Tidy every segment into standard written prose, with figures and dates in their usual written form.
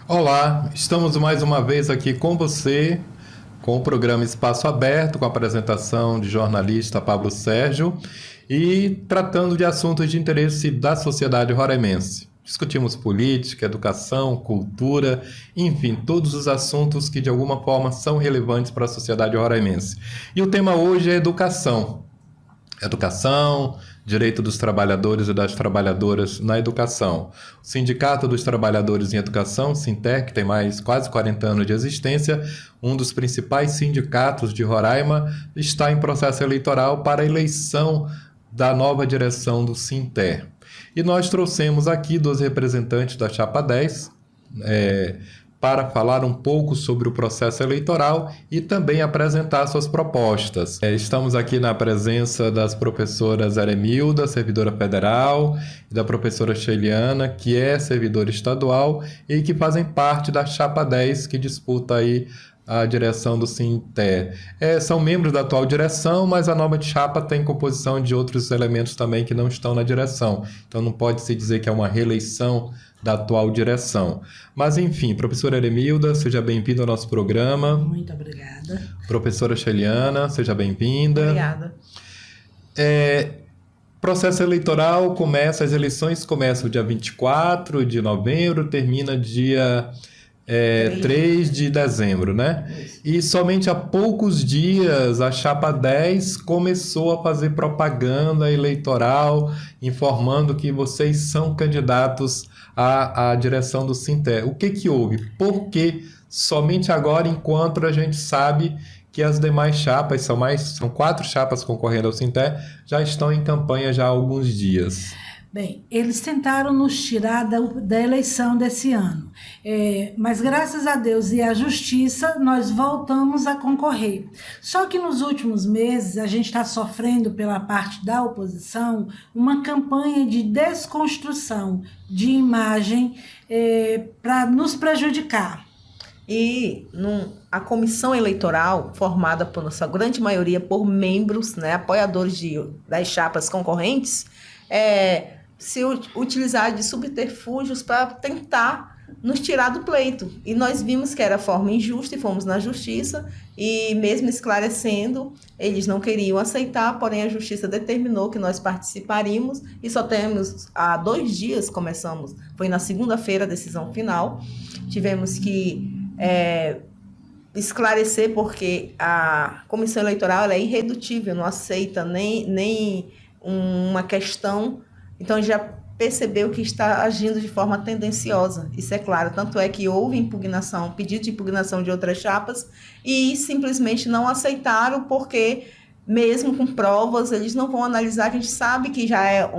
Olá, estamos mais uma vez aqui com você, com o programa Espaço Aberto, com a apresentação de jornalista Pablo Sérgio e tratando de assuntos de interesse da sociedade roraimense. Discutimos política, educação, cultura, enfim, todos os assuntos que de alguma forma são relevantes para a sociedade roraimense. E o tema hoje é educação. Educação, direito dos trabalhadores e das trabalhadoras na educação. O Sindicato dos Trabalhadores em Educação, SINTER, que tem mais quase 40 anos de existência, um dos principais sindicatos de Roraima, está em processo eleitoral para a eleição da nova direção do SINTER. E nós trouxemos aqui dois representantes da Chapa 10, para falar um pouco sobre o processo eleitoral e também apresentar suas propostas. Estamos aqui na presença das professoras Eremilda, servidora federal, e da professora Sheiliana, que é servidora estadual e que fazem parte da Chapa 10, que disputa aí a direção do SINTER. São membros da atual direção, mas a nova chapa tem composição de outros elementos também que não estão na direção. Então não pode se dizer que é uma reeleição da atual direção. Mas enfim, professora Eremilda, seja bem-vinda ao nosso programa. Muito obrigada. Professora Sheiliana, seja bem-vinda. Obrigada. Processo eleitoral as eleições começam dia 24 de novembro, termina dia 3 de dezembro, né? E somente há poucos dias a Chapa 10 começou a fazer propaganda eleitoral, informando que vocês são candidatos à direção do SINTER. O que houve? Por que somente agora, enquanto a gente sabe que as demais chapas, são 4 chapas concorrendo ao SINTER, já estão em campanha já há alguns dias? Bem, eles tentaram nos tirar da eleição desse ano, mas graças a Deus e à Justiça nós voltamos a concorrer. Só que nos últimos meses a gente está sofrendo pela parte da oposição uma campanha de desconstrução de imagem para nos prejudicar. E a comissão eleitoral, formada por nossa grande maioria por membros, né, apoiadores das chapas concorrentes, se utilizar de subterfúgios para tentar nos tirar do pleito. E nós vimos que era forma injusta e fomos na justiça e mesmo esclarecendo, eles não queriam aceitar, porém a justiça determinou que nós participaríamos e só temos há 2 dias, começamos, foi na segunda-feira a decisão final, tivemos que esclarecer porque a comissão eleitoral ela é irredutível, não aceita nem uma questão. Então, já percebeu que está agindo de forma tendenciosa, isso é claro. Tanto é que houve impugnação, pedido de impugnação de outras chapas e simplesmente não aceitaram porque, mesmo com provas, eles não vão analisar, que a gente sabe que já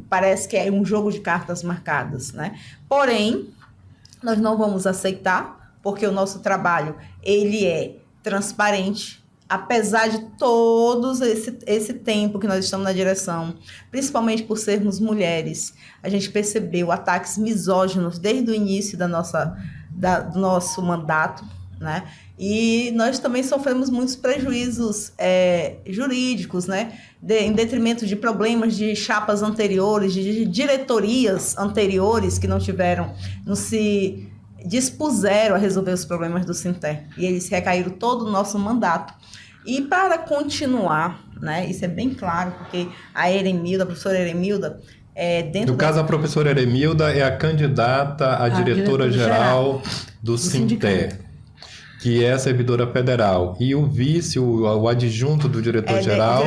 parece que é um jogo de cartas marcadas, né? Porém, nós não vamos aceitar, porque o nosso trabalho, ele é transparente. Apesar de todos esse tempo que nós estamos na direção, principalmente por sermos mulheres, a gente percebeu ataques misóginos desde o início do nosso mandato, né? E nós também sofremos muitos prejuízos jurídicos, né? Em detrimento de problemas de chapas anteriores, de diretorias anteriores que não se dispuseram a resolver os problemas do SINTER. E eles recaíram todo o nosso mandato. E para continuar, né, isso é bem claro, porque a professora Eremilda, no caso, a professora Eremilda é a candidata à diretora-geral do SINTER, que é a servidora federal. E o vice, o adjunto do diretor-geral...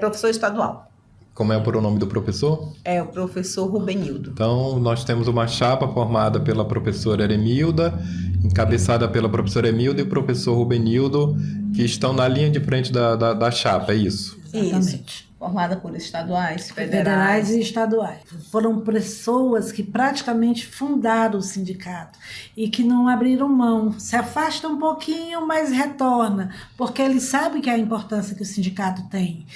professor estadual. Como é o nome do professor? É o professor Rubenildo. Então, nós temos uma chapa formada pela professora Eremilda, encabeçada pela professora Eremilda e o professor Rubenildo, que estão na linha de frente da chapa, é isso? Exatamente. Isso. Formada por estaduais, federais e estaduais. Foram pessoas que praticamente fundaram o sindicato e que não abriram mão. Se afasta um pouquinho, mas retorna, porque eles sabem que é a importância que o sindicato tem.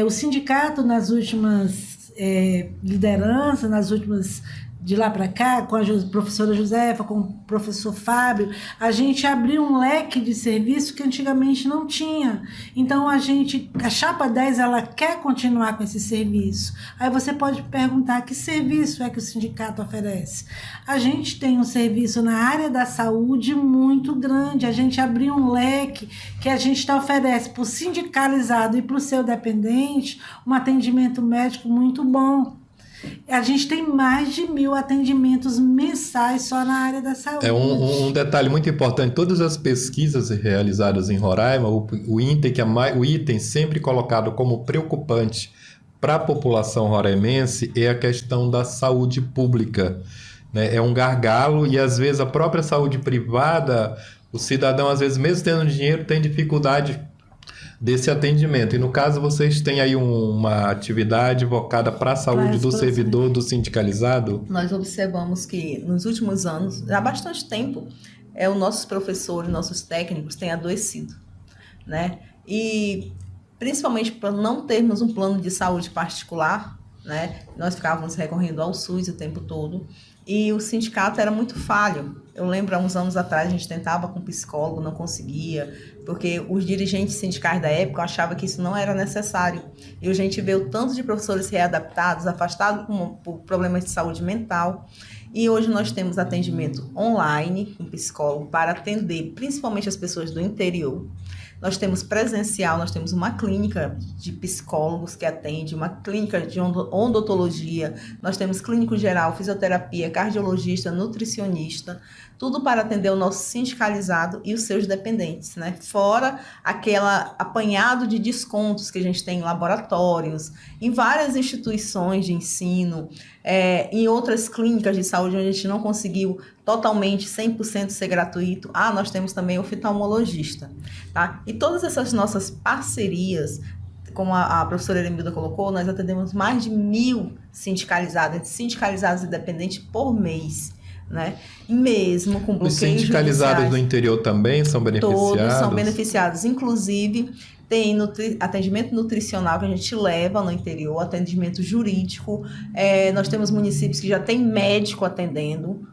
O sindicato, nas últimas lideranças, nas últimas de lá para cá, com a professora Josefa, com o professor Fábio, a gente abriu um leque de serviço que antigamente não tinha. Então, a Chapa 10, ela quer continuar com esse serviço. Aí você pode perguntar que serviço é que o sindicato oferece. A gente tem um serviço na área da saúde muito grande, a gente abriu um leque que a gente oferece para o sindicalizado e para o seu dependente um atendimento médico muito bom. A gente tem mais de 1.000 atendimentos mensais só na área da saúde. É um detalhe muito importante. Todas as pesquisas realizadas em Roraima, o item sempre colocado como preocupante para a população roraimense é a questão da saúde pública, né? É um gargalo e, às vezes, a própria saúde privada, o cidadão, às vezes, mesmo tendo dinheiro, tem dificuldade desse atendimento. E no caso, vocês têm aí uma atividade voltada para a saúde do servidor, do sindicalizado? Nós observamos que nos últimos anos, há bastante tempo, os nossos professores, nossos técnicos têm adoecido, né? E principalmente por não termos um plano de saúde particular, né? Nós ficávamos recorrendo ao SUS o tempo todo. E o sindicato era muito falho. Eu lembro, há uns anos atrás, a gente tentava com psicólogo, não conseguia, porque os dirigentes sindicais da época achavam que isso não era necessário. E a gente vê o tanto de professores readaptados, afastados por problemas de saúde mental. E hoje nós temos atendimento online com psicólogo para atender principalmente as pessoas do interior. Nós temos presencial, nós temos uma clínica de psicólogos que atende, uma clínica de odontologia, nós temos clínico geral, fisioterapia, cardiologista, nutricionista, tudo para atender o nosso sindicalizado e os seus dependentes, né? Fora aquela apanhado de descontos que a gente tem em laboratórios, em várias instituições de ensino, em outras clínicas de saúde onde a gente não conseguiu totalmente 100% ser gratuito. Nós temos também o oftalmologista, tá? E todas essas nossas parcerias, como a professora Eremilda colocou, nós atendemos mais de 1.000 sindicalizados e dependentes por mês, né? E mesmo com bloqueios judiciais. Os sindicalizados do interior também são beneficiados? Todos são beneficiados, inclusive tem atendimento nutricional que a gente leva no interior, atendimento jurídico, nós temos municípios que já tem médico atendendo,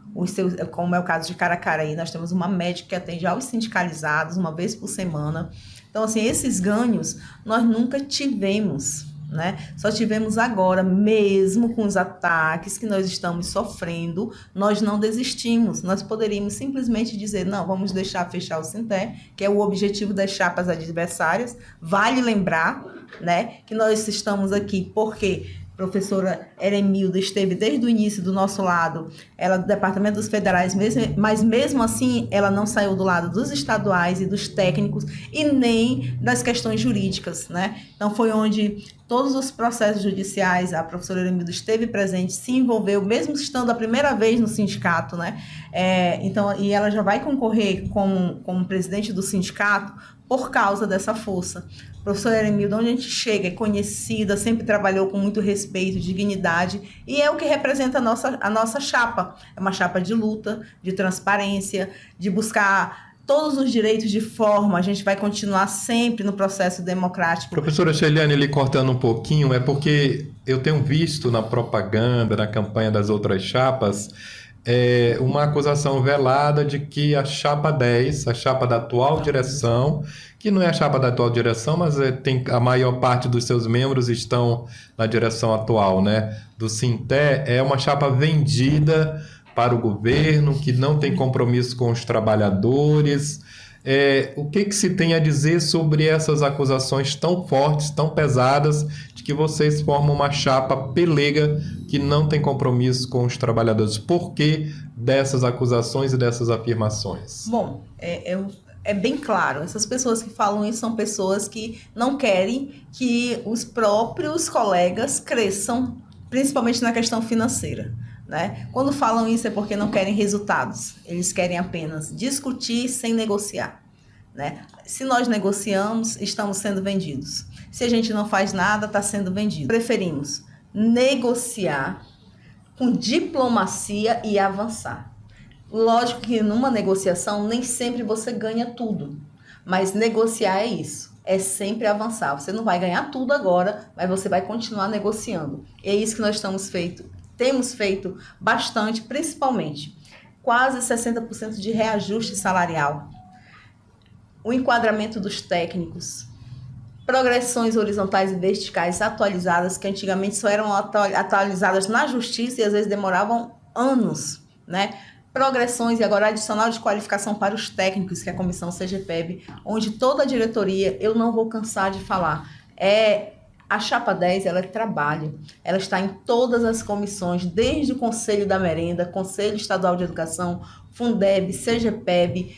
como é o caso de Caracaraí, nós temos uma médica que atende aos sindicalizados uma vez por semana. Então, assim, esses ganhos nós nunca tivemos, né? Só tivemos agora, mesmo com os ataques que nós estamos sofrendo, nós não desistimos. Nós poderíamos simplesmente dizer, não, vamos deixar fechar o Sinté, que é o objetivo das chapas adversárias. Vale lembrar, né, que nós estamos aqui porque a professora Eremilda esteve desde o início do nosso lado, ela do Departamento dos Federais, mas mesmo assim ela não saiu do lado dos estaduais e dos técnicos e nem das questões jurídicas, né? Então foi onde todos os processos judiciais, a professora Eremilda esteve presente, se envolveu, mesmo estando a primeira vez no sindicato, né? Então, e ela já vai concorrer como presidente do sindicato por causa dessa força. A professora Eremilda, onde a gente chega, é conhecida, sempre trabalhou com muito respeito, dignidade, e é o que representa a nossa chapa. É uma chapa de luta, de transparência, de buscar todos os direitos de forma. A gente vai continuar sempre no processo democrático. Professora Sheliane, lhe cortando um pouquinho, é porque eu tenho visto na propaganda, na campanha das outras chapas, uma acusação velada de que a chapa 10, a chapa da atual direção, que não é a chapa da atual direção, mas a maior parte dos seus membros estão na direção atual, né, do Sinté, é uma chapa vendida para o governo, que não tem compromisso com os trabalhadores. O que se tem a dizer sobre essas acusações tão fortes, tão pesadas, de que vocês formam uma chapa pelega que não tem compromisso com os trabalhadores? Por que dessas acusações e dessas afirmações? Bom, é bem claro, essas pessoas que falam isso são pessoas que não querem que os próprios colegas cresçam, principalmente na questão financeira, né? Quando falam isso é porque não querem resultados, eles querem apenas discutir sem negociar, né? Se nós negociamos, estamos sendo vendidos. Se a gente não faz nada, está sendo vendido. Preferimos negociar com diplomacia e avançar. Lógico que numa negociação nem sempre você ganha tudo, mas negociar é isso. É sempre avançar. Você não vai ganhar tudo agora, mas você vai continuar negociando. E é isso que nós estamos temos feito bastante, principalmente quase 60% de reajuste salarial, o enquadramento dos técnicos, progressões horizontais e verticais atualizadas, que antigamente só eram atualizadas na justiça e às vezes demoravam anos, né? Progressões e agora adicional de qualificação para os técnicos, que é a comissão CGPEB, onde toda a diretoria, eu não vou cansar de falar, a Chapa 10, ela é trabalho, ela está em todas as comissões, desde o Conselho da Merenda, Conselho Estadual de Educação, Fundeb, CGPEB,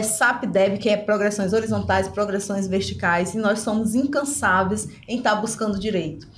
SAPDEB, que é progressões horizontais, progressões verticais, e nós somos incansáveis em estar buscando direito.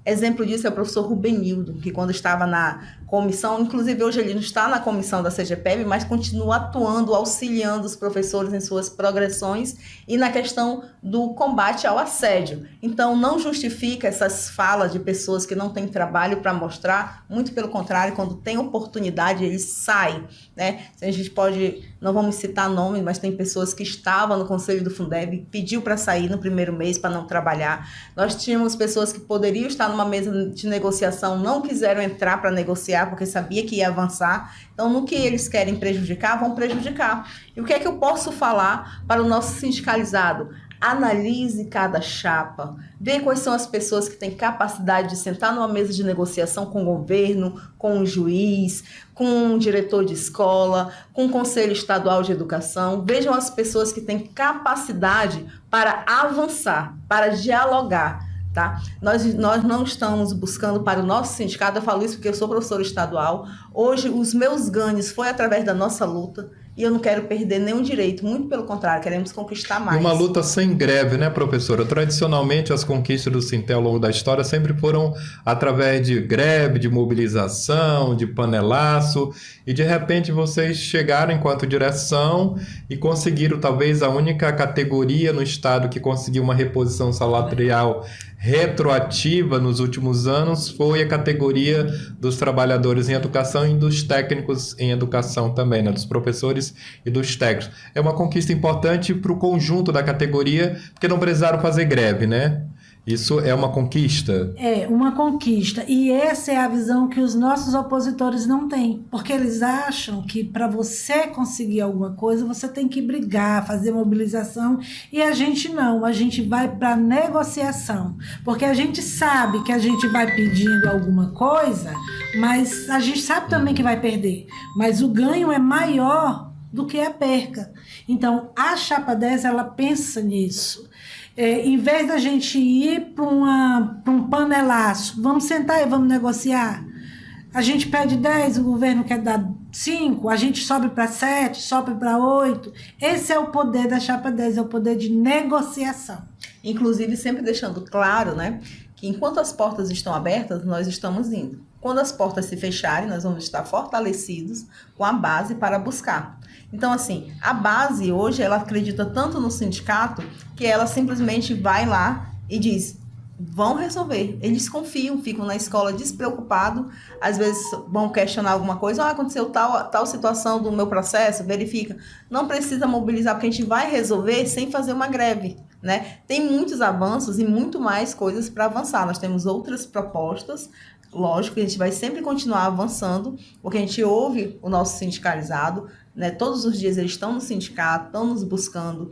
Exemplo disso é o professor Rubenildo, que quando estava na comissão, inclusive hoje ele não está na comissão da CGPEB, mas continua atuando, auxiliando os professores em suas progressões e na questão do combate ao assédio. Então, não justifica essas falas de pessoas que não têm trabalho para mostrar, muito pelo contrário, quando tem oportunidade, eles saem, né? A gente pode, não vamos citar nomes, mas tem pessoas que estavam no Conselho do Fundeb, pediu para sair no primeiro mês para não trabalhar. Nós tínhamos pessoas que poderiam estar numa mesa de negociação, não quiseram entrar para negociar, porque sabia que ia avançar. Então, no que eles querem prejudicar, vão prejudicar. E o que é que eu posso falar para o nosso sindicalizado? Analise cada chapa, vê quais são as pessoas que têm capacidade de sentar numa mesa de negociação com o governo, com o juiz, com o diretor de escola, com o Conselho Estadual de Educação. Vejam as pessoas que têm capacidade para avançar, para dialogar. Tá? Nós não estamos buscando para o nosso sindicato, eu falo isso porque eu sou professora estadual, hoje os meus ganhos foi através da nossa luta e eu não quero perder nenhum direito, muito pelo contrário, queremos conquistar mais. E uma luta sem greve, né, professora? Tradicionalmente as conquistas do Sintel ao longo da história sempre foram através de greve, de mobilização, de panelaço, e de repente vocês chegaram enquanto direção e conseguiram talvez a única categoria no estado que conseguiu uma reposição salarial retroativa nos últimos anos foi a categoria dos trabalhadores em educação e dos técnicos em educação também, né? Dos professores e dos técnicos. É uma conquista importante para o conjunto da categoria, porque não precisaram fazer greve, né? Isso é uma conquista? É uma conquista. E essa é a visão que os nossos opositores não têm. Porque eles acham que para você conseguir alguma coisa, você tem que brigar, fazer mobilização. E a gente não. A gente vai para negociação. Porque a gente sabe que a gente vai pedindo alguma coisa, mas a gente sabe também que vai perder. Mas o ganho é maior do que a perca. Então, a Chapa 10, ela pensa nisso. Em vez da gente ir para um panelaço, vamos sentar e vamos negociar. A gente pede 10, o governo quer dar 5, a gente sobe para 7, sobe para 8. Esse é o poder da Chapa 10, é o poder de negociação. Inclusive, sempre deixando claro, né, que enquanto as portas estão abertas, nós estamos indo. Quando as portas se fecharem, nós vamos estar fortalecidos com a base para buscar. Então, assim, a base hoje, ela acredita tanto no sindicato que ela simplesmente vai lá e diz, vão resolver. Eles confiam, ficam na escola despreocupados, às vezes vão questionar alguma coisa, aconteceu tal situação do meu processo, verifica. Não precisa mobilizar, porque a gente vai resolver sem fazer uma greve, né? Tem muitos avanços e muito mais coisas para avançar. Nós temos outras propostas. Lógico que a gente vai sempre continuar avançando, porque a gente ouve o nosso sindicalizado, né? Todos os dias eles estão no sindicato, estão nos buscando.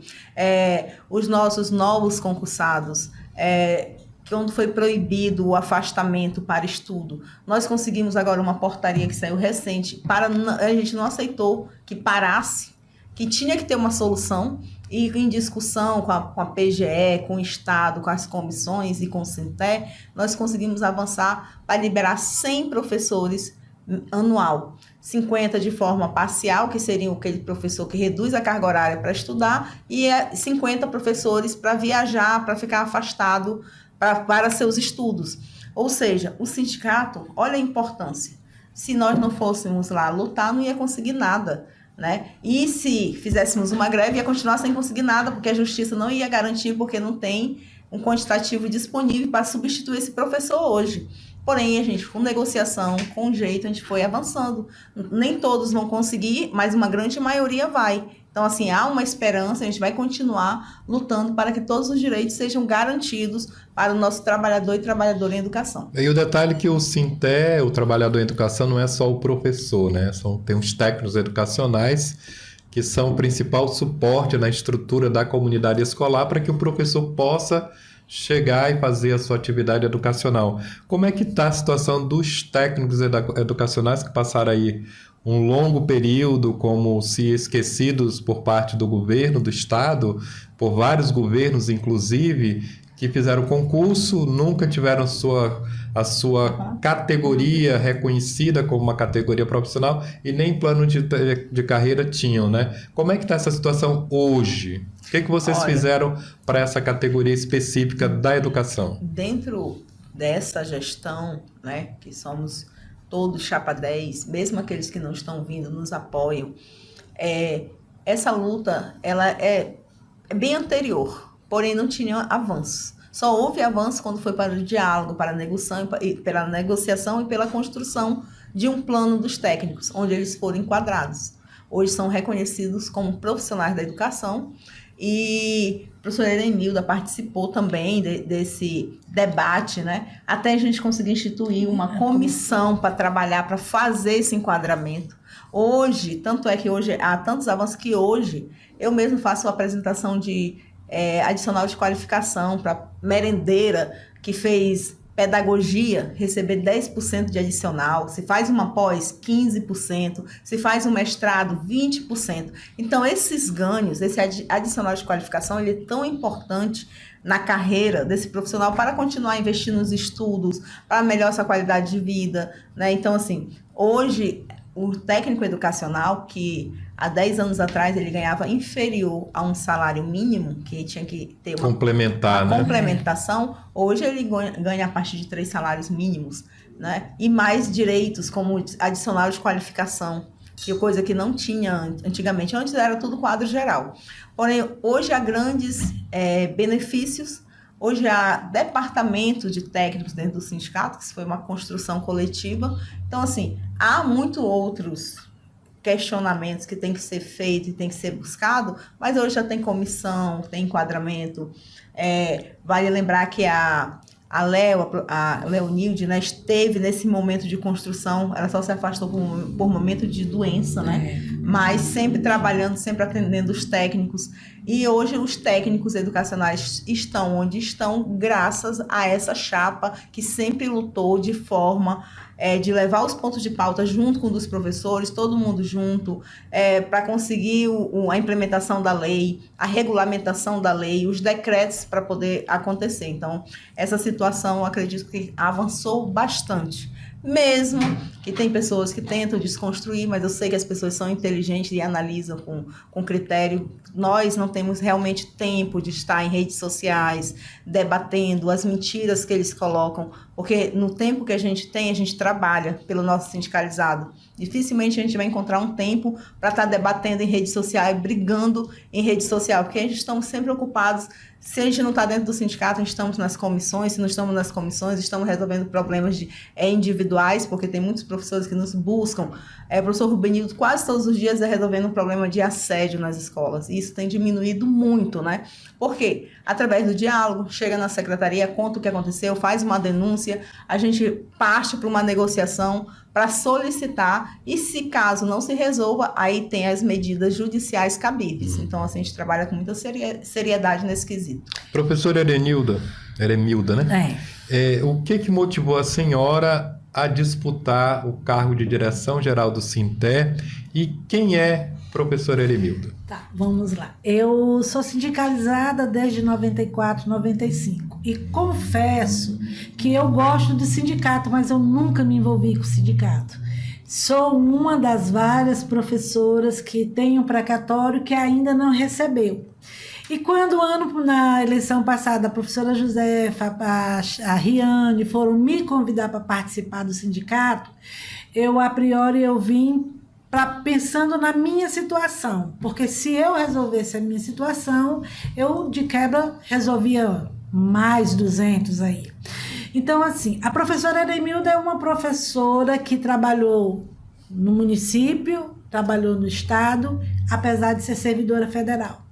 Os nossos novos concursados, quando foi proibido o afastamento para estudo, nós conseguimos agora uma portaria que saiu recente, a gente não aceitou que parasse, que tinha que ter uma solução, e em discussão com a PGE, com o Estado, com as comissões e com o Sinté, nós conseguimos avançar para liberar 100 professores anual. 50 de forma parcial, que seriam aquele professor que reduz a carga horária para estudar, e 50 professores para viajar, para ficar afastado para seus estudos. Ou seja, o sindicato, olha a importância. Se nós não fôssemos lá lutar, não ia conseguir nada, né? E se fizéssemos uma greve, ia continuar sem conseguir nada, porque a justiça não ia garantir, porque não tem um quantitativo disponível para substituir esse professor hoje. Porém, a gente, com negociação, com jeito, a gente foi avançando. Nem todos vão conseguir, mas uma grande maioria vai. Então, assim, há uma esperança, a gente vai continuar lutando para que todos os direitos sejam garantidos para o nosso trabalhador e trabalhadora em educação. E o detalhe é que o Sinté, o trabalhador em educação, não é só o professor, né? Tem os técnicos educacionais que são o principal suporte na estrutura da comunidade escolar para que o professor possa chegar e fazer a sua atividade educacional. Como é que está a situação dos técnicos educacionais que passaram aí um longo período como se esquecidos por parte do governo, do Estado, por vários governos, inclusive, que fizeram concurso, nunca tiveram a sua categoria reconhecida como uma categoria profissional e nem plano de carreira tinham, né? Como é que está essa situação hoje? O que vocês fizeram para essa categoria específica da educação? Dentro dessa gestão, né, que somos todos chapa 10, mesmo aqueles que não estão vindo, nos apoiam, essa luta ela é bem anterior, porém não tinha avanço. Só houve avanço quando foi para o diálogo, para a negociação e pela construção de um plano dos técnicos, onde eles foram enquadrados. Hoje são reconhecidos como profissionais da educação e a professora Erenilda participou também desse debate, né? Até a gente conseguir instituir uma comissão para trabalhar, para fazer esse enquadramento. Hoje, tanto é que hoje há tantos avanços que hoje eu mesmo faço a apresentação de adicional de qualificação para merendeira que fez pedagogia, receber 10% de adicional, se faz uma pós, 15%, se faz um mestrado, 20%. Então, esses ganhos, esse adicional de qualificação, ele é tão importante na carreira desse profissional para continuar investindo nos estudos, para melhorar sua qualidade de vida, né? Então, assim, hoje, o técnico educacional, que há 10 anos atrás ele ganhava inferior a um salário mínimo, que tinha que ter uma complementação, hoje ele ganha a partir de 3 salários mínimos, né? E mais direitos, como adicional de qualificação, que é coisa que não tinha antigamente. Antes era tudo quadro geral. Porém, hoje há grandes benefícios. Hoje há departamento de técnicos dentro do sindicato, que foi uma construção coletiva. Então, assim, há muito outros questionamentos que tem que ser feito e tem que ser buscado, mas hoje já tem comissão, tem enquadramento. Vale lembrar que a Leonilde, né, esteve nesse momento de construção, ela só se afastou por momento de doença, né? Mas sempre trabalhando, sempre atendendo os técnicos. E hoje os técnicos educacionais estão onde estão graças a essa chapa que sempre lutou de forma de levar os pontos de pauta junto com os professores, todo mundo junto, para conseguir a implementação da lei, a regulamentação da lei, os decretos para poder acontecer. Então, essa situação, eu acredito que avançou bastante. Mesmo que tem pessoas que tentam desconstruir, mas eu sei que as pessoas são inteligentes e analisam com critério. Nós não temos realmente tempo de estar em redes sociais debatendo as mentiras que eles colocam, porque no tempo que a gente tem, a gente trabalha pelo nosso sindicalizado. Dificilmente a gente vai encontrar um tempo para estar debatendo em rede social, brigando em rede social, porque a gente estamos sempre ocupados. Se a gente não está dentro do sindicato, estamos nas comissões. Se não estamos nas comissões, estamos resolvendo problemas individuais, porque tem muitos professores que nos buscam. O professor Rubenildo quase todos os dias resolvendo um problema de assédio nas escolas. E isso tem diminuído muito, né? Por quê? Através do diálogo, chega na secretaria, conta o que aconteceu, faz uma denúncia, a gente parte para uma negociação para solicitar, e se caso não se resolva, aí tem as medidas judiciais cabíveis. Então, assim, a gente trabalha com muita seriedade nesse quesito. Professora Erenilda, né? O que motivou a senhora a disputar o cargo de direção geral do Sinté e quem é professora Erenilda? Tá, vamos lá. Eu sou sindicalizada desde 94, 95 e confesso que eu gosto de sindicato, mas eu nunca me envolvi com sindicato. Sou uma das várias professoras que tem um precatório que ainda não recebeu. E quando na eleição passada, a professora Josefa, a Riane foram me convidar para participar do sindicato, a priori eu vim pensando na minha situação, porque se eu resolvesse a minha situação, eu de quebra resolvia mais 200 aí. Então, assim, a professora Eremilda é uma professora que trabalhou no município, trabalhou no estado, apesar de ser servidora federal.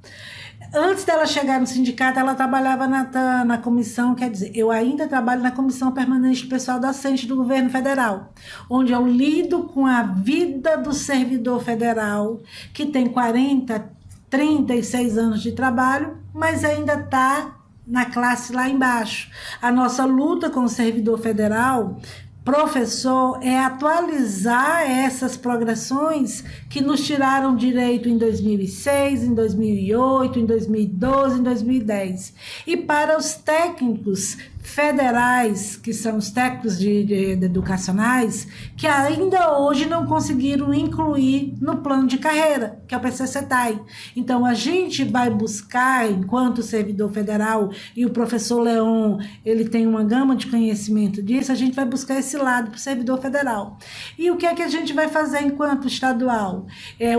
Antes dela chegar no sindicato, ela trabalhava na comissão, quer dizer, eu ainda trabalho na Comissão Permanente do Pessoal Docente do Governo Federal, onde eu lido com a vida do servidor federal, que tem 40, 36 anos de trabalho, mas ainda está na classe lá embaixo. A nossa luta com o servidor federal, professor, é atualizar essas progressões que nos tiraram direito em 2006, em 2008, em 2012, em 2010. E para os técnicos federais, que são os técnicos de educacionais, que ainda hoje não conseguiram incluir no plano de carreira, que é o PCCETAI. Então, a gente vai buscar, enquanto servidor federal, e o professor Leon, ele tem uma gama de conhecimento disso, a gente vai buscar esse lado para o servidor federal. E o que é que a gente vai fazer enquanto estadual?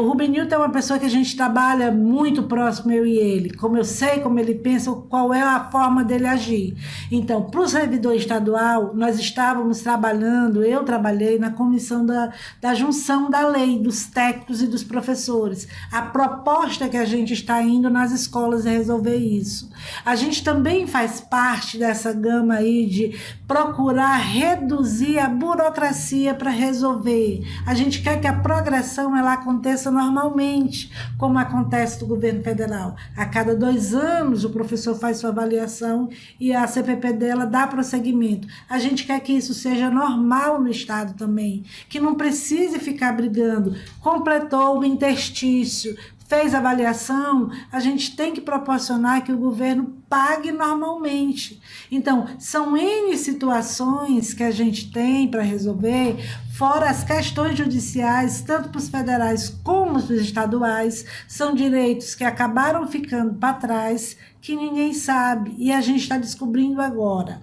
O Rubenilton é uma pessoa que a gente trabalha muito próximo, eu e ele, como eu sei como ele pensa, qual é a forma dele agir. Então, para o servidor estadual, nós estávamos trabalhando, eu trabalhei na comissão da junção da lei, dos técnicos e dos professores. A proposta que a gente está indo nas escolas é resolver isso. A gente também faz parte dessa gama aí de procurar reduzir a burocracia para resolver. A gente quer que a progressão ela aconteça normalmente, como acontece do governo federal. A cada 2 anos, o professor faz sua avaliação e a CPP dela dá prosseguimento. A gente quer que isso seja normal no Estado também, que não precise ficar brigando. Completou o interstício, fez avaliação, a gente tem que proporcionar que o governo pague normalmente. Então, são N situações que a gente tem para resolver, fora as questões judiciais, tanto para os federais como para os estaduais, são direitos que acabaram ficando para trás, que ninguém sabe, e a gente está descobrindo agora.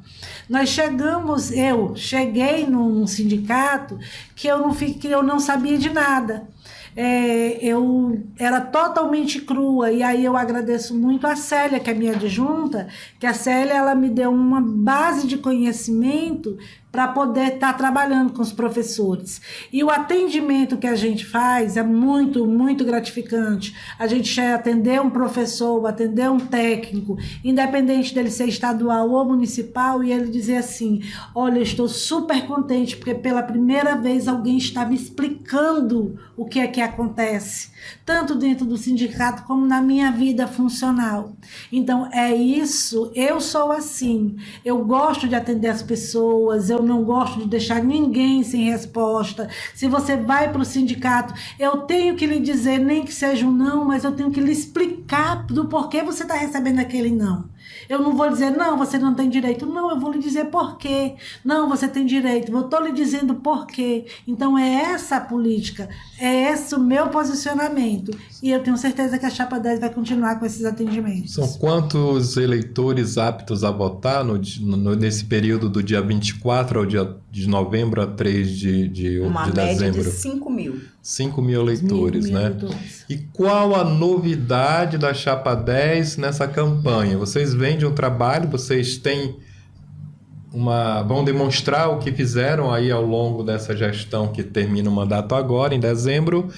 Eu cheguei num sindicato que eu não sabia de nada. Eu era totalmente crua, e aí eu agradeço muito a Célia, que é minha adjunta, que a Célia ela me deu uma base de conhecimento para poder estar trabalhando com os professores. E o atendimento que a gente faz é muito, muito gratificante. A gente atender um professor, atender um técnico, independente dele ser estadual ou municipal, e ele dizer assim, olha, eu estou super contente, porque pela primeira vez alguém está me explicando o que é que acontece, tanto dentro do sindicato como na minha vida funcional. Então, é isso, eu sou assim, eu gosto de atender as pessoas, eu não gosto de deixar ninguém sem resposta. Se você vai para o sindicato, eu tenho que lhe dizer, nem que seja um não, mas eu tenho que lhe explicar do porquê você está recebendo aquele não. Eu não vou dizer, não, você não tem direito. Não, eu vou lhe dizer por quê. Não, você tem direito. Eu estou lhe dizendo por quê. Então, é essa a política. É esse o meu posicionamento. E eu tenho certeza que a Chapa 10 vai continuar com esses atendimentos. São quantos eleitores aptos a votar nesse período do dia 24 ao dia de novembro a 3 de dezembro? Uma média de 5 mil. 5 mil eleitores, né? Eleitores. E qual a novidade da Chapa 10 nessa campanha? Vocês vêm de um trabalho, vocês vão demonstrar o que fizeram aí ao longo dessa gestão que termina o mandato agora, em dezembro,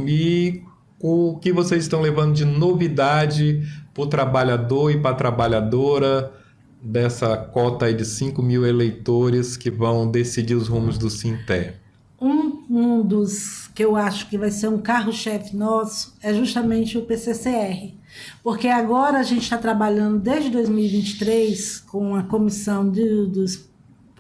e o que vocês estão levando de novidade para o trabalhador e para a trabalhadora dessa cota aí de 5 mil eleitores que vão decidir os rumos do Sinté? Um dos que eu acho que vai ser um carro-chefe nosso é justamente o PCCR, porque agora a gente está trabalhando desde 2023 com a comissão dos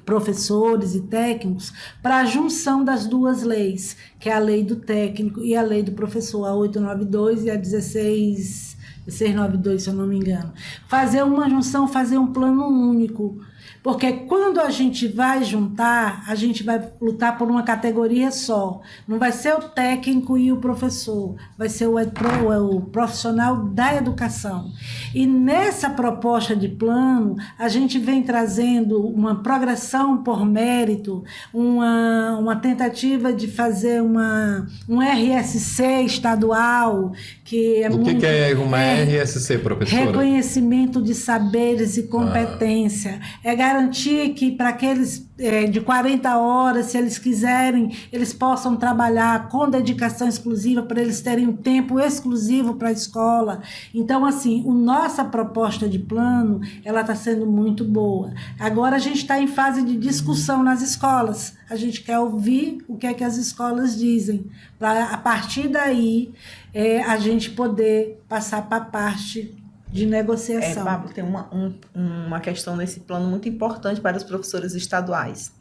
professores e técnicos para a junção das 2 leis, que é a lei do técnico e a lei do professor, a 892 e a 1692, se eu não me engano. Fazer uma junção, fazer um plano único. Porque quando a gente vai juntar, a gente vai lutar por uma categoria só. Não vai ser o técnico e o professor, vai ser o profissional da educação. E nessa proposta de plano, a gente vem trazendo uma progressão por mérito, uma tentativa de fazer um RSC estadual, que é muito... O que é uma RSC, professora? Reconhecimento de saberes e competência. É garantir que para aqueles de 40 horas, se eles quiserem, eles possam trabalhar com dedicação exclusiva, para eles terem um tempo exclusivo para a escola. Então, assim, nossa proposta de plano, ela está sendo muito boa. Agora a gente está em fase de discussão nas escolas. A gente quer ouvir o que é que as escolas dizem, para a partir daí a gente poder passar para a parte de negociação. Pablo, tem uma questão nesse plano muito importante para os professores estaduais.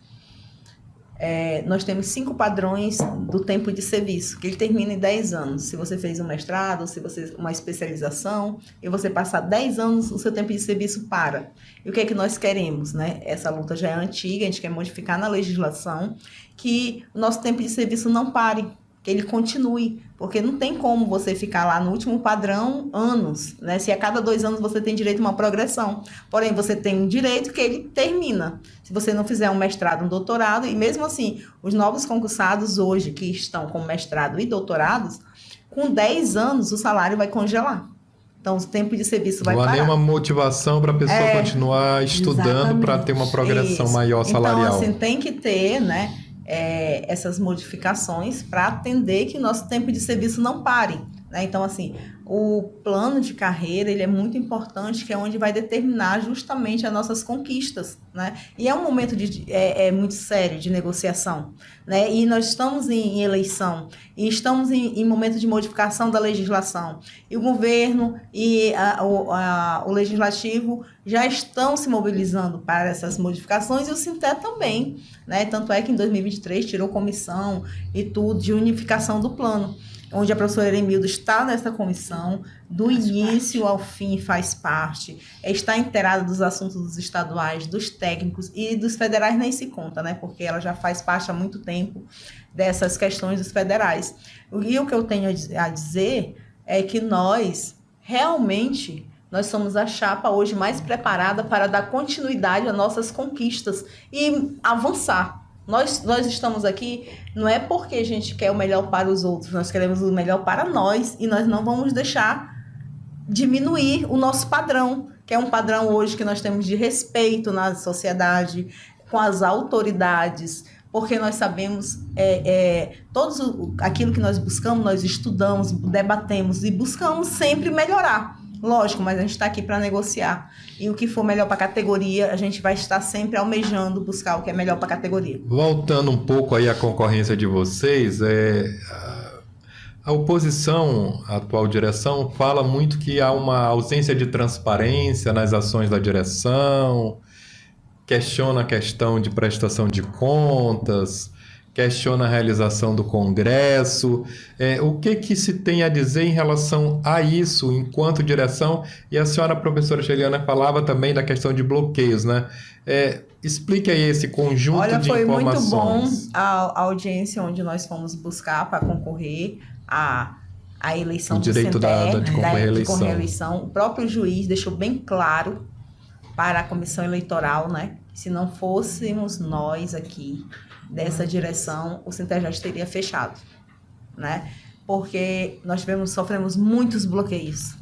Nós temos 5 padrões do tempo de serviço, que ele termina em 10 anos. Se você fez um mestrado, se você uma especialização, e você passar 10 anos, o seu tempo de serviço para. E o que é que nós queremos, né? Essa luta já é antiga, a gente quer modificar na legislação que o nosso tempo de serviço não pare, que ele continue, porque não tem como você ficar lá no último padrão anos, né? Se a cada 2 anos você tem direito a uma progressão, porém você tem um direito que ele termina. Se você não fizer um mestrado, um doutorado, e mesmo assim, os novos concursados hoje que estão com mestrado e doutorados, com 10 anos o salário vai congelar. Então, o tempo de serviço vai parar. Não há nenhuma motivação para a pessoa continuar estudando para ter uma progressão maior salarial. Então, assim, tem que ter, né? Essas modificações para atender que o nosso tempo de serviço não pare, né? Então, assim, o plano de carreira ele é muito importante, que é onde vai determinar justamente as nossas conquistas, né? E é um momento muito sério de negociação, né? E nós estamos em eleição, e estamos em momento de modificação da legislação. E o governo e o legislativo já estão se mobilizando para essas modificações, e o Sinté também, né? Tanto é que em 2023 tirou comissão e tudo de unificação do plano, onde a professora Eremildo está nessa comissão, do início ao fim faz parte, está inteirada dos assuntos dos estaduais, dos técnicos e dos federais nem se conta, né? Porque ela já faz parte há muito tempo dessas questões dos federais. E o que eu tenho a dizer é que nós somos a chapa hoje mais preparada para dar continuidade às nossas conquistas e avançar. Nós estamos aqui, não é porque a gente quer o melhor para os outros, nós queremos o melhor para nós, e nós não vamos deixar diminuir o nosso padrão, que é um padrão hoje que nós temos de respeito na sociedade, com as autoridades, porque nós sabemos aquilo que nós buscamos, nós estudamos, debatemos e buscamos sempre melhorar. Lógico, mas a gente está aqui para negociar. E o que for melhor para a categoria, a gente vai estar sempre almejando buscar o que é melhor para a categoria. Voltando um pouco aí à concorrência de vocês, a oposição, a atual direção, fala muito que há uma ausência de transparência nas ações da direção, questiona a questão de prestação de contas, questiona a realização do Congresso. O que se tem a dizer em relação a isso enquanto direção? E a senhora professora Sheliana falava também da questão de bloqueios, né? Explique aí esse conjunto de informações. Olha, foi muito bom a audiência onde nós fomos buscar para concorrer a eleição do direito de concorrer à eleição. O próprio juiz deixou bem claro para a comissão eleitoral, né? Se não fôssemos nós aqui dessa direção, o Sinté já teria fechado, né? Porque nós sofremos muitos bloqueios.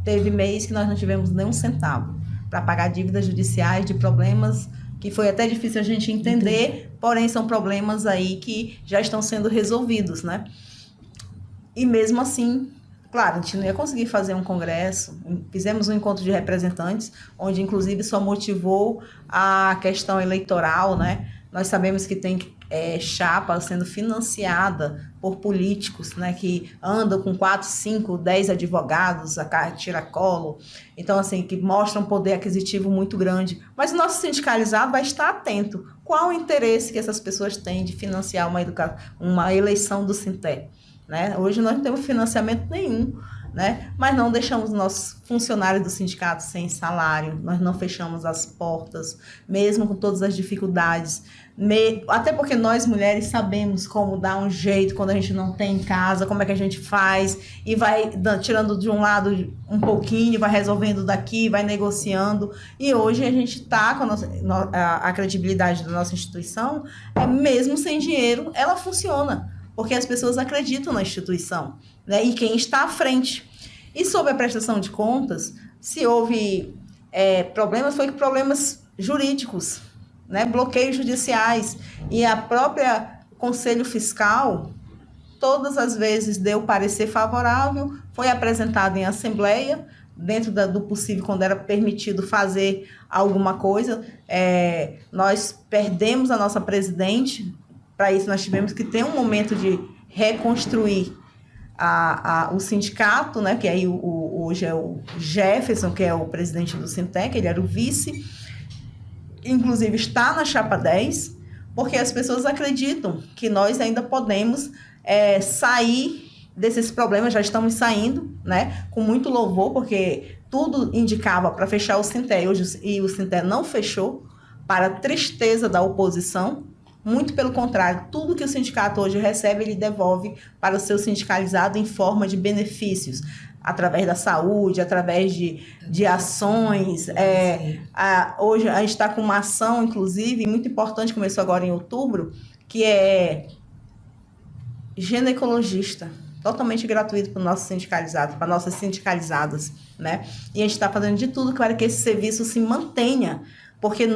Teve mês que nós não tivemos nem um centavo para pagar dívidas judiciais de problemas que foi até difícil a gente entender, porém são problemas aí que já estão sendo resolvidos, né? E mesmo assim, claro, a gente não ia conseguir fazer um congresso. Fizemos um encontro de representantes, onde inclusive só motivou a questão eleitoral, né? Nós sabemos que tem chapa sendo financiada por políticos, né? Que andam com 4, 5, 10 advogados, a tiracolo. Então, assim, que mostram um poder aquisitivo muito grande. Mas o nosso sindicalizado vai estar atento. Qual o interesse que essas pessoas têm de financiar uma eleição do Sinté? Né? Hoje nós não temos financiamento nenhum, né? Mas não deixamos nossos funcionários do sindicato sem salário, nós não fechamos as portas, mesmo com todas as dificuldades, até porque nós mulheres sabemos como dar um jeito quando a gente não tem em casa, como é que a gente faz, e vai tirando de um lado um pouquinho, vai resolvendo daqui, vai negociando, e hoje a gente está com a credibilidade da nossa instituição, mesmo sem dinheiro, ela funciona. Porque as pessoas acreditam na instituição, né? E quem está à frente. E sobre a prestação de contas, se houve problemas jurídicos, né? Bloqueios judiciais. E a própria Conselho Fiscal, todas as vezes deu parecer favorável, foi apresentado em assembleia, dentro do possível, quando era permitido fazer alguma coisa. Nós perdemos a nossa presidente, para isso nós tivemos que ter um momento de reconstruir o sindicato, né, que aí hoje é o Jefferson, que é o presidente do Sintec, ele era o vice, inclusive está na chapa 10, porque as pessoas acreditam que nós ainda podemos sair desses problemas, já estamos saindo, né, com muito louvor, porque tudo indicava para fechar o Sinté, e o Sinté não fechou, para a tristeza da oposição. Muito pelo contrário, tudo que o sindicato hoje recebe, ele devolve para o seu sindicalizado em forma de benefícios, através da saúde, através de ações. Hoje a gente está com uma ação, inclusive, muito importante, começou agora em outubro, que é ginecologista, totalmente gratuito para o nosso sindicalizado, para nossas sindicalizadas, né? E a gente está fazendo de tudo para que esse serviço se mantenha, porque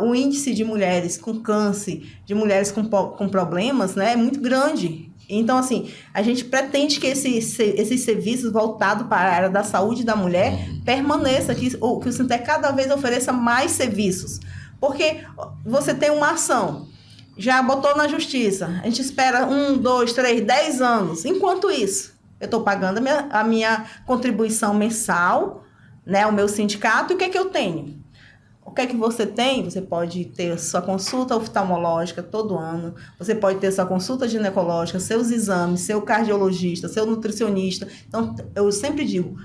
o índice de mulheres com câncer, de mulheres com problemas, né, é muito grande. Então, assim, a gente pretende que esses serviços voltados para a área da saúde da mulher permaneça, que o Sintec cada vez ofereça mais serviços. Porque você tem uma ação, já botou na justiça, a gente espera 1, 2, 3, 10 anos. Enquanto isso, eu estou pagando a minha contribuição mensal, né, o meu sindicato, e o que é que eu tenho? O que é que você tem? Você pode ter sua consulta oftalmológica todo ano, você pode ter sua consulta ginecológica, seus exames, seu cardiologista, seu nutricionista. Então, eu sempre digo,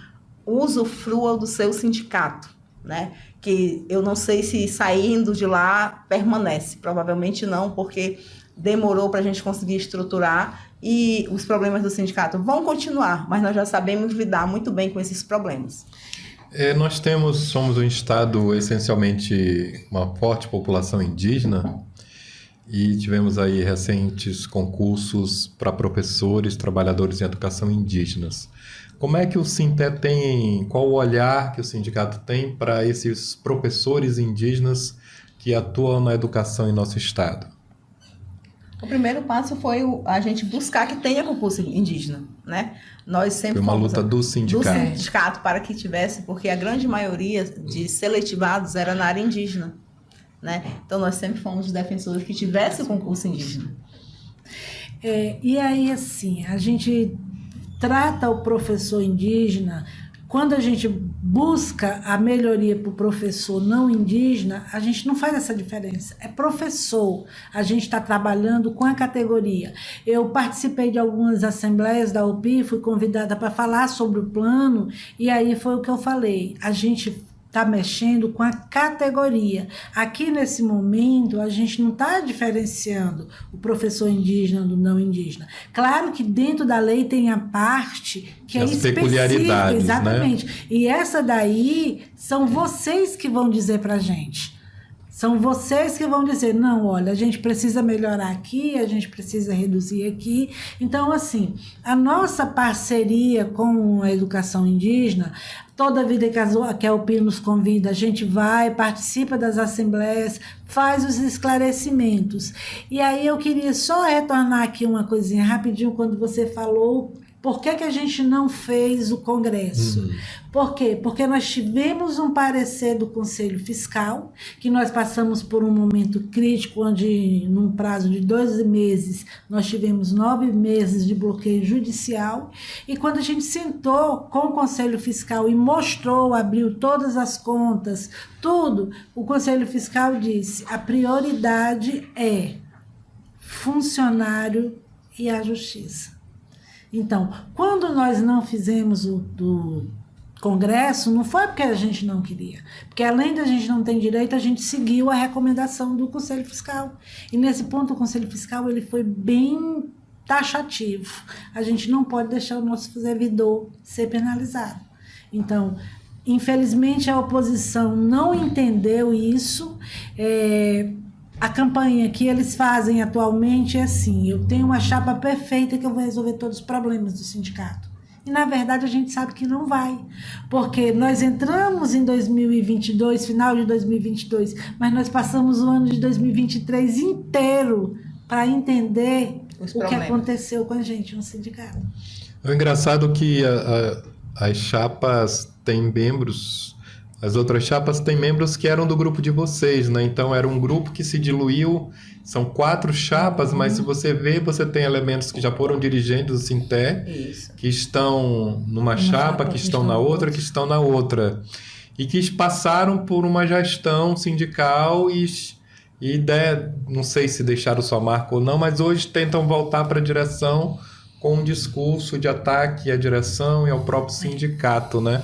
usufrua do seu sindicato, né? Que eu não sei se saindo de lá permanece, provavelmente não, porque demorou para a gente conseguir estruturar e os problemas do sindicato vão continuar, mas nós já sabemos lidar muito bem com esses problemas. Nós somos um estado essencialmente uma forte população indígena e tivemos aí recentes concursos para professores, trabalhadores em educação indígenas. Como é que o Sinté qual o olhar que o sindicato tem para esses professores indígenas que atuam na educação em nosso estado? O primeiro passo foi a gente buscar que tenha concurso indígena, né? Nós sempre foi uma luta do sindicato para que tivesse, porque a grande maioria de seletivados era na área indígena, né? Então nós sempre fomos defensores que tivesse o concurso indígena. E aí, assim, a gente trata o professor indígena, quando a gente busca a melhoria para o professor não indígena, a gente não faz essa diferença. É professor, a gente está trabalhando com a categoria. Eu participei de algumas assembleias da UPI, fui convidada para falar sobre o plano, e aí foi o que eu falei, a gente está mexendo com a categoria. Aqui, nesse momento, a gente não está diferenciando o professor indígena do não indígena. Claro que dentro da lei tem a parte que as específica. Exatamente. Né? E essa daí são vocês que vão dizer para a gente. São vocês que vão dizer, não, olha, a gente precisa melhorar aqui, a gente precisa reduzir aqui. Então, assim, a nossa parceria com a educação indígena, toda vida que a UPI nos convida, a gente vai, participa das assembleias, faz os esclarecimentos. E aí eu queria só retornar aqui uma coisinha rapidinho, quando você falou por que a gente não fez o congresso. Por quê? Porque nós tivemos um parecer do Conselho Fiscal, que nós passamos por um momento crítico, onde, num prazo de 12 meses, nós tivemos 9 meses de bloqueio judicial, e quando a gente sentou com o Conselho Fiscal e mostrou, abriu todas as contas, tudo, o Conselho Fiscal disse, a prioridade é funcionário e a justiça. Então, quando nós não fizemos do congresso, não foi porque a gente não queria, porque além da gente não ter direito, a gente seguiu a recomendação do Conselho Fiscal. E nesse ponto, o Conselho Fiscal ele foi bem taxativo. A gente não pode deixar o nosso servidor ser penalizado. Então, infelizmente, a oposição não entendeu isso. A campanha que eles fazem atualmente é assim, eu tenho uma chapa perfeita que eu vou resolver todos os problemas do sindicato. E, na verdade, a gente sabe que não vai. Porque nós entramos em 2022, final de 2022, mas nós passamos o ano de 2023 inteiro para entender o que aconteceu com a gente no sindicato. É engraçado que as chapas têm membros, as outras chapas têm membros que eram do grupo de vocês, né? Então era um grupo que se diluiu, são 4 chapas, mas se você vê, você tem elementos que já foram dirigentes do Sinté, que estão numa chapa, que estão na outra, que estão na outra. E que passaram por uma gestão sindical e não sei se deixaram sua marca ou não, mas hoje tentam voltar para a direção com um discurso de ataque à direção e ao próprio sindicato, né?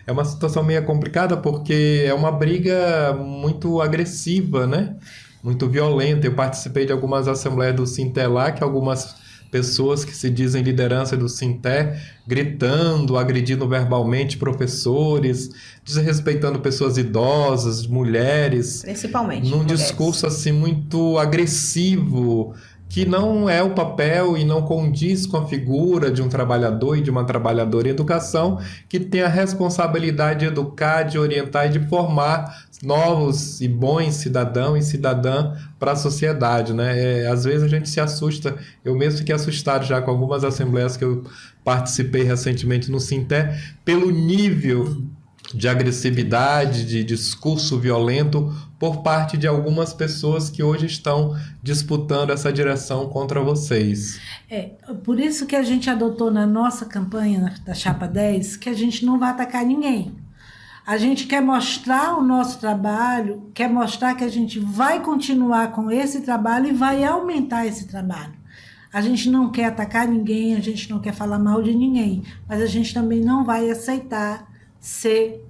É uma situação meio complicada porque é uma briga muito agressiva, né? Muito violenta. Eu participei de algumas assembleias do Sinté lá, que algumas pessoas que se dizem liderança do Sinté gritando, agredindo verbalmente professores, desrespeitando pessoas idosas, mulheres. Principalmente num mulheres. Discurso assim muito agressivo, que não é o papel e não condiz com a figura de um trabalhador e de uma trabalhadora em educação que tem a responsabilidade de educar, de orientar e de formar novos e bons cidadãos e cidadã para a sociedade, né? Às vezes a gente se assusta, eu mesmo fiquei assustado já com algumas assembleias que eu participei recentemente no Sinté, pelo nível de agressividade, de discurso violento por parte de algumas pessoas que hoje estão disputando essa direção contra vocês. Por isso que a gente adotou na nossa campanha da Chapa 10 que a gente não vai atacar ninguém. A gente quer mostrar o nosso trabalho, quer mostrar que a gente vai continuar com esse trabalho e vai aumentar esse trabalho. A gente não quer atacar ninguém, a gente não quer falar mal de ninguém, mas a gente também não vai aceitar ser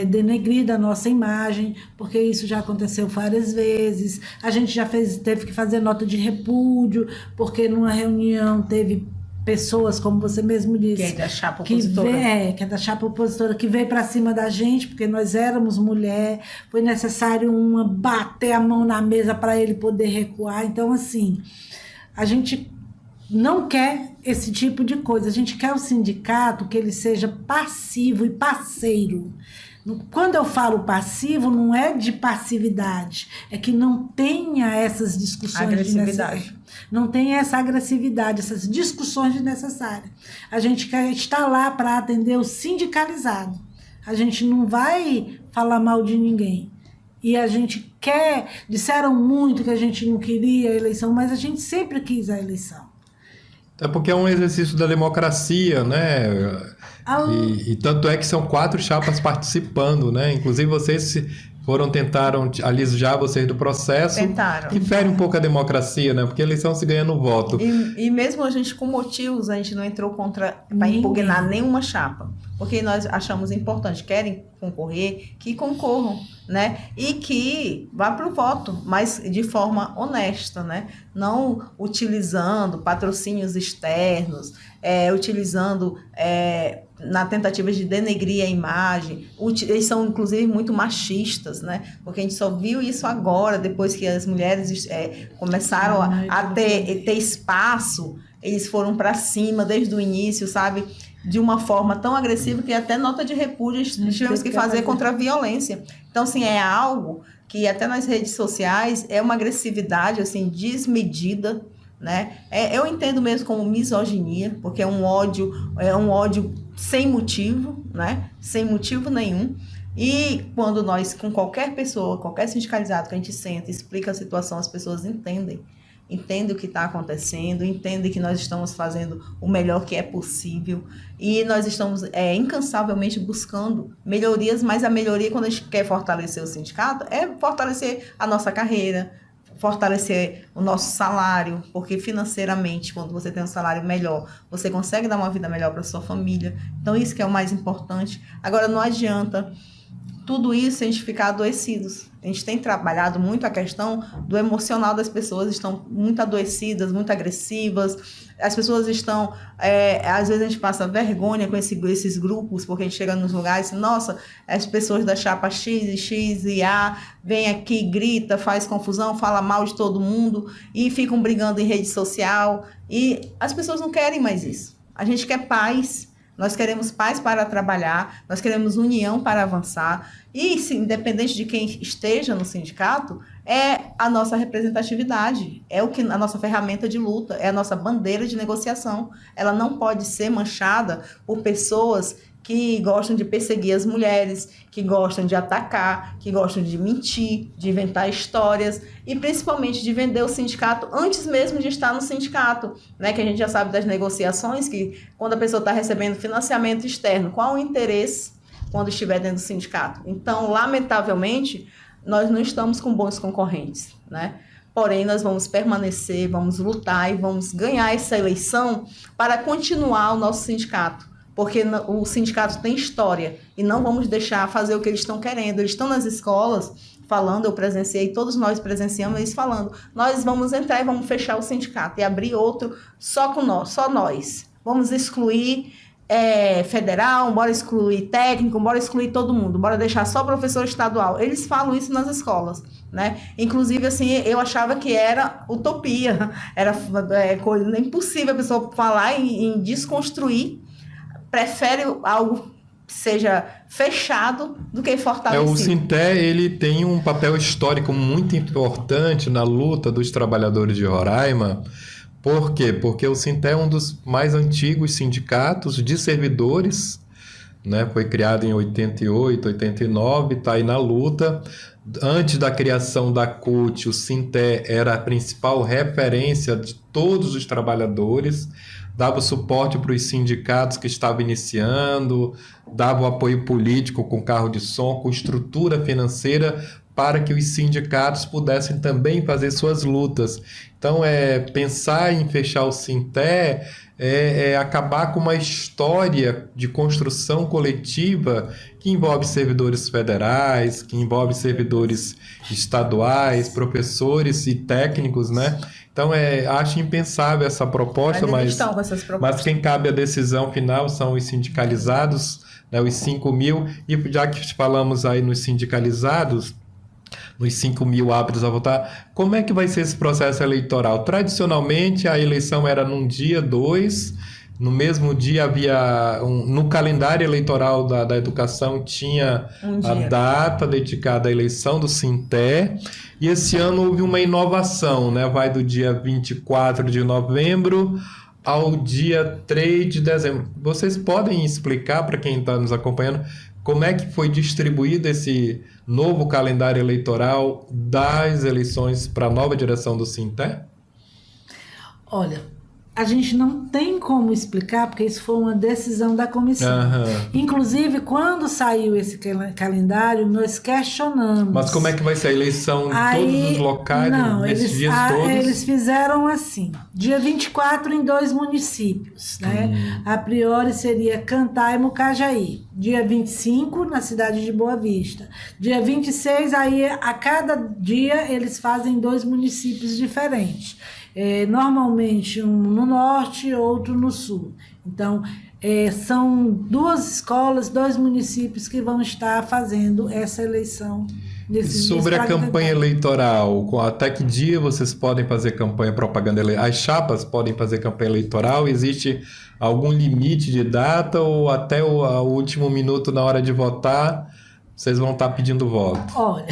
denegrida a nossa imagem, porque isso já aconteceu várias vezes. A gente já teve que fazer nota de repúdio, porque numa reunião teve pessoas, como você mesmo disse, que é da chapa opositora, que é da chapa opositora, que veio para cima da gente, porque nós éramos mulher, foi necessário uma bater a mão na mesa para ele poder recuar. Então, assim, a gente não quer esse tipo de coisa. A gente quer o sindicato que ele seja passivo e parceiro. Quando eu falo passivo, não é de passividade, é que não tenha essas discussões não tenha essa agressividade, essas discussões desnecessárias. A gente quer estar lá para atender o sindicalizado. A gente não vai falar mal de ninguém. E a gente quer, disseram muito que a gente não queria a eleição, mas a gente sempre quis a eleição. É porque é um exercício da democracia, né? E tanto é que são 4 chapas participando, né? Inclusive vocês tentaram alisar vocês do processo. Tentaram. Que fere um pouco a democracia, né? Porque a eleição se ganha no voto. E mesmo a gente, com motivos, a gente não entrou para impugnar nenhuma chapa. Porque nós achamos importante, querem concorrer, que concorram, né? E que vá para o voto, mas de forma honesta, né? Não utilizando patrocínios externos, utilizando na tentativa de denegrir a imagem. Eles são, inclusive, muito machistas, né? Porque a gente só viu isso agora, depois que as mulheres começaram a ter espaço, eles foram para cima desde o início, sabe? De uma forma tão agressiva que até nota de repúdio tivemos que fazer contra a violência. Então, assim, é algo que até nas redes sociais é uma agressividade, assim, desmedida, né? Eu entendo mesmo como misoginia, porque é um ódio sem motivo, né? Sem motivo nenhum. E quando nós, com qualquer pessoa, qualquer sindicalizado que a gente senta, explica a situação, as pessoas entendem o que está acontecendo, entendem que nós estamos fazendo o melhor que é possível e nós estamos incansavelmente buscando melhorias, mas a melhoria, quando a gente quer fortalecer o sindicato, é fortalecer a nossa carreira, fortalecer o nosso salário, porque financeiramente, quando você tem um salário melhor, você consegue dar uma vida melhor para sua família. Então, isso que é o mais importante. Agora, não adianta tudo isso a gente ficar adoecidos. A gente tem trabalhado muito a questão do emocional das pessoas, estão muito adoecidas, muito agressivas. As pessoas estão... às vezes a gente passa vergonha com esses grupos, porque a gente chega nos lugares e, nossa, as pessoas da chapa X e A vêm aqui, grita, faz confusão, fala mal de todo mundo e ficam brigando em rede social. E as pessoas não querem mais isso. A gente quer paz. Nós queremos paz para trabalhar, nós queremos união para avançar. E, se, independente de quem esteja no sindicato, é a nossa representatividade, é a nossa ferramenta de luta, é a nossa bandeira de negociação. Ela não pode ser manchada por pessoas que gostam de perseguir as mulheres, que gostam de atacar, que gostam de mentir, de inventar histórias e principalmente de vender o sindicato antes mesmo de estar no sindicato, né? Que a gente já sabe das negociações, que quando a pessoa está recebendo financiamento externo, qual o interesse quando estiver dentro do sindicato? Então, lamentavelmente, nós não estamos com bons concorrentes, né? Porém, nós vamos permanecer, vamos lutar e vamos ganhar essa eleição para continuar o nosso sindicato. Porque o sindicato tem história e não vamos deixar fazer o que eles estão querendo. Eles estão nas escolas falando, eu presenciei, todos nós presenciamos eles falando, nós vamos entrar e vamos fechar o sindicato e abrir outro só com nós, só nós. Vamos excluir federal, bora excluir técnico, bora excluir todo mundo, bora deixar só professor estadual. Eles falam isso nas escolas, né? Inclusive, assim, eu achava que era utopia, era coisa impossível a pessoa falar em desconstruir. Prefere algo que seja fechado do que fortalecido. O Sinté, ele tem um papel histórico muito importante na luta dos trabalhadores de Roraima. Por quê? Porque o Sinté é um dos mais antigos sindicatos de servidores, né? Foi criado em 88, 89, está aí na luta. Antes da criação da CUT, o Sinté era a principal referência de todos os trabalhadores, dava suporte para os sindicatos que estavam iniciando, dava o apoio político com carro de som, com estrutura financeira para que os sindicatos pudessem também fazer suas lutas. Então, pensar em fechar o Sinté é acabar com uma história de construção coletiva que envolve servidores federais, que envolve servidores estaduais, professores e técnicos, né? Então, acho impensável essa proposta, mas quem cabe a decisão final são os sindicalizados, né, os 5 mil. E já que falamos aí nos sindicalizados, nos 5 mil aptos a votar, como é que vai ser esse processo eleitoral? Tradicionalmente, a eleição era num dia 2, no mesmo dia havia, no calendário eleitoral da educação, tinha a data dedicada à eleição do Sinté, e esse ano houve uma inovação, né? Vai do dia 24 de novembro ao dia 3 de dezembro. Vocês podem explicar para quem está nos acompanhando como é que foi distribuído esse novo calendário eleitoral das eleições para a nova direção do Sinté? Olha, a gente não tem como explicar, porque isso foi uma decisão da comissão. Inclusive, quando saiu esse calendário, nós questionamos. Mas como é que vai ser a eleição em todos os locais, nesses dias todos? Eles fizeram assim, dia 24 em 2 municípios, né? A priori seria Cantá e Mucajaí. Dia 25 na cidade de Boa Vista. Dia 26, aí a cada dia eles fazem 2 municípios diferentes. Normalmente um no norte e outro no sul. Então, são 2 escolas, 2 municípios que vão estar fazendo essa eleição. Sobre a campanha eleitoral, até que dia vocês podem fazer campanha, propaganda eleitoral? As chapas podem fazer campanha eleitoral? Existe algum limite de data ou até o último minuto na hora de votar vocês vão estar pedindo voto? Olha,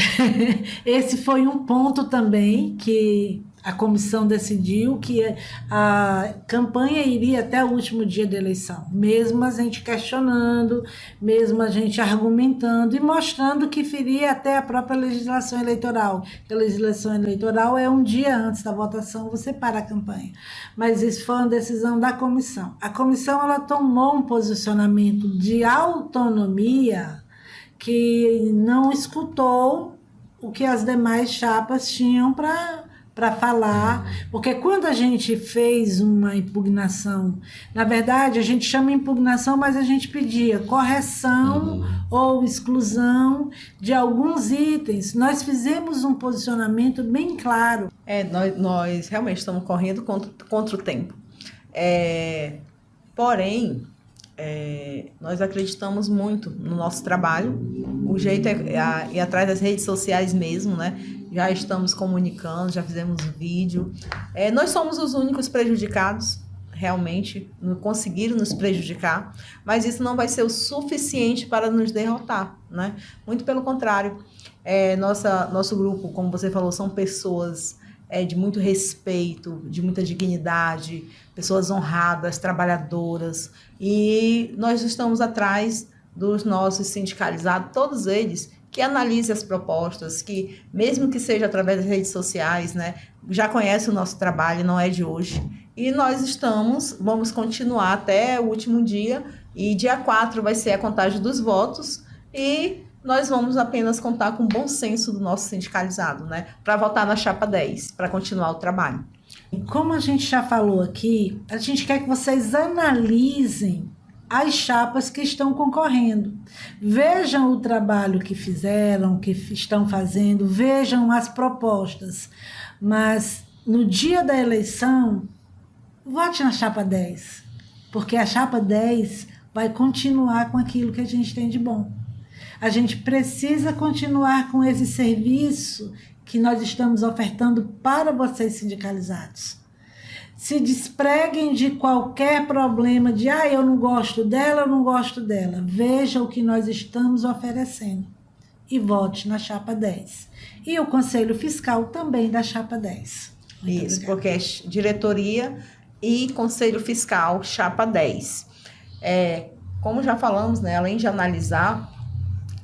esse foi um ponto também que a comissão decidiu, que a campanha iria até o último dia da eleição, mesmo a gente questionando, mesmo a gente argumentando e mostrando que feria até a própria legislação eleitoral. A legislação eleitoral é um dia antes da votação, você para a campanha. Mas isso foi uma decisão da comissão. A comissão ela tomou um posicionamento de autonomia que não escutou o que as demais chapas tinham para falar, porque quando a gente fez uma impugnação, na verdade a gente chama impugnação, mas a gente pedia correção ou exclusão de alguns itens. Nós fizemos um posicionamento bem claro. Nós realmente estamos correndo contra o tempo. Porém, nós acreditamos muito no nosso trabalho. O jeito é ir atrás das redes sociais mesmo, né? Já estamos comunicando, já fizemos vídeo. Nós somos os únicos prejudicados, realmente conseguiram nos prejudicar, mas isso não vai ser o suficiente para nos derrotar, né? Muito pelo contrário. Nosso grupo, como você falou, são pessoas de muito respeito, de muita dignidade, pessoas honradas, trabalhadoras, e nós estamos atrás dos nossos sindicalizados, todos eles, que analisem as propostas, que mesmo que seja através das redes sociais, né, já conhece o nosso trabalho, não é de hoje, e nós vamos continuar até o último dia, e dia 4 vai ser a contagem dos votos, e nós vamos apenas contar com o bom senso do nosso sindicalizado, né, para votar na chapa 10, para continuar o trabalho. Como a gente já falou aqui, a gente quer que vocês analisem as chapas que estão concorrendo. Vejam o trabalho que fizeram, que estão fazendo, vejam as propostas. Mas no dia da eleição, vote na chapa 10, porque a chapa 10 vai continuar com aquilo que a gente tem de bom. A gente precisa continuar com esse serviço que nós estamos ofertando para vocês sindicalizados. Se despreguem de qualquer problema de eu não gosto dela, eu não gosto dela. Veja o que nós estamos oferecendo e vote na chapa 10. E o Conselho Fiscal também da chapa 10. Muito Isso, obrigada. Porque é diretoria e Conselho Fiscal, chapa 10. Como já falamos, né, além de analisar,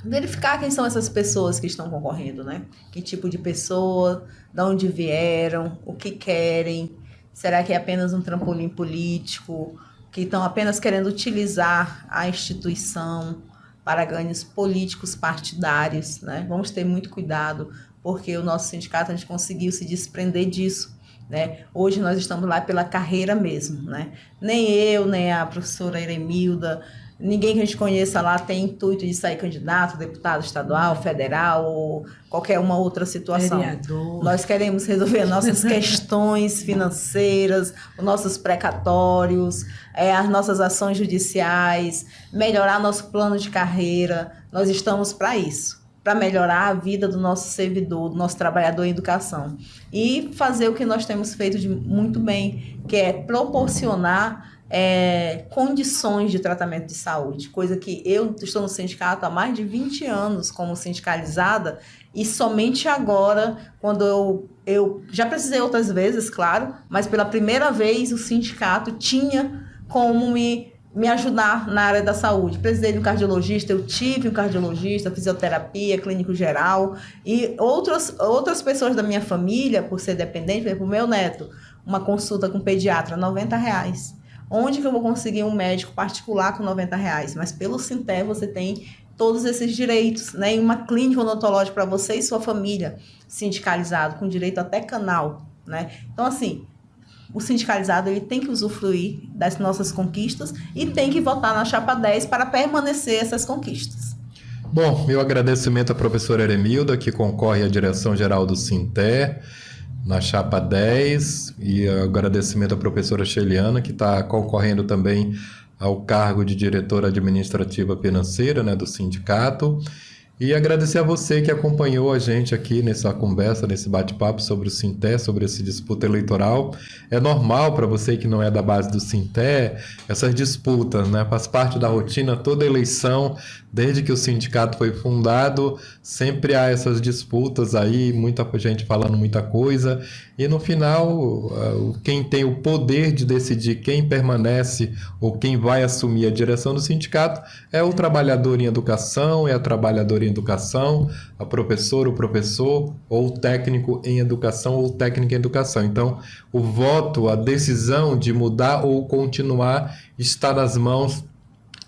verificar quem são essas pessoas que estão concorrendo, né? Que tipo de pessoa, de onde vieram, o que querem. Será que é apenas um trampolim político, que estão apenas querendo utilizar a instituição para ganhos políticos partidários, né? Vamos ter muito cuidado, porque o nosso sindicato, a gente conseguiu se desprender disso, né? Hoje nós estamos lá pela carreira mesmo, né? Nem eu, nem a professora Eremilda, ninguém que a gente conheça lá tem intuito de sair candidato, deputado estadual, federal ou qualquer uma outra situação. Vereador. Nós queremos resolver nossas questões financeiras, os nossos precatórios, as nossas ações judiciais, melhorar nosso plano de carreira. Nós estamos para isso, para melhorar a vida do nosso servidor, do nosso trabalhador em educação. E fazer o que nós temos feito muito bem, que é proporcionar condições de tratamento de saúde, coisa que eu estou no sindicato há mais de 20 anos como sindicalizada, e somente agora, quando eu já precisei outras vezes, claro, mas pela primeira vez o sindicato tinha como me ajudar na área da saúde. Precisei de um cardiologista, eu tive um cardiologista, fisioterapia, clínico geral, e outras pessoas da minha família, por ser dependente, por exemplo, o meu neto, uma consulta com pediatra, R$90. Onde que eu vou conseguir um médico particular com R$90? Mas pelo Sinter você tem todos esses direitos, né? E uma clínica odontológica para você e sua família, sindicalizado, com direito até canal, né? Então, assim, o sindicalizado ele tem que usufruir das nossas conquistas e tem que votar na chapa 10 para permanecer essas conquistas. Bom, meu agradecimento à professora Eremilda, que concorre à direção-geral do Sinter, na chapa 10, e agradecimento à professora Sheliana, que está concorrendo também ao cargo de diretora administrativa financeira, né, do sindicato. E agradecer a você que acompanhou a gente aqui nessa conversa, nesse bate-papo sobre o Sinter, sobre essa disputa eleitoral. É normal para você que não é da base do Sinter, essas disputas, né? Faz parte da rotina, toda eleição, desde que o sindicato foi fundado, sempre há essas disputas aí, muita gente falando muita coisa, e no final, quem tem o poder de decidir quem permanece ou quem vai assumir a direção do sindicato é o trabalhador em educação, é a trabalhadora em educação, a professora, o professor, ou o técnico em educação ou técnica em educação. Então, o voto, a decisão de mudar ou continuar está nas mãos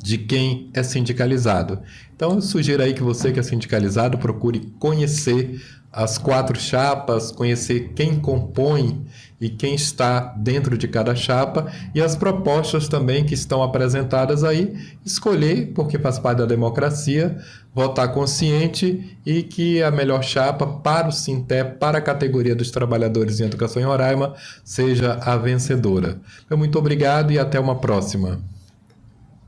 de quem é sindicalizado. Então, eu sugiro aí que você que é sindicalizado procure conhecer as 4 chapas, conhecer quem compõe e quem está dentro de cada chapa e as propostas também que estão apresentadas aí, escolher, porque faz parte da democracia, votar consciente e que a melhor chapa para o Sinter, para a categoria dos trabalhadores em educação em Roraima, seja a vencedora. Muito obrigado e até uma próxima.